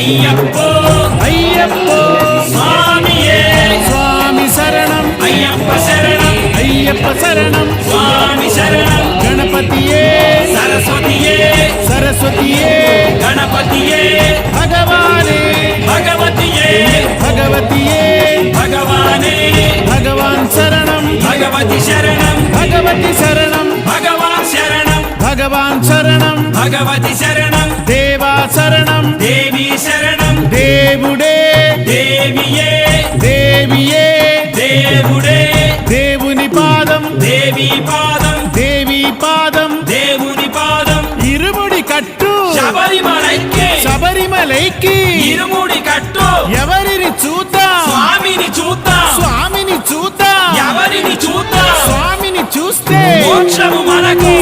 అయ్యప్పో అయ్యప్పో స్వామియే స్వామి శరణం అయ్యప్ప శరణం అయ్యప్ప శరణం స్వామి శరణం గణపతియే సరస్వతియే సరస్వతియే గణపతియే భగవానే భగవతియే భగవతియే భగవానే భగవాన్ శరణం భగవతి శరణం భగవతి శరణం భగవాన్ శరణం భగవాన్ శరణం భగవతి శరణం దేవా శరణం దేవి శరణం దేవుడే దేవియే దేవియే దేవుడే దేవుని పాదం దేవి పాదం దేవి పాదం దేవుని పాదం ఇరుముడి కట్టు శబరిమలైకి శబరిమలైకి ఇరుముడి కట్టు ఎవరిని చూద్దాం స్వామిని చూద్దాం స్వామిని చూద్దాం ఎవరిని చూద్దాం స్వామిని చూస్తే మోక్షము మనకు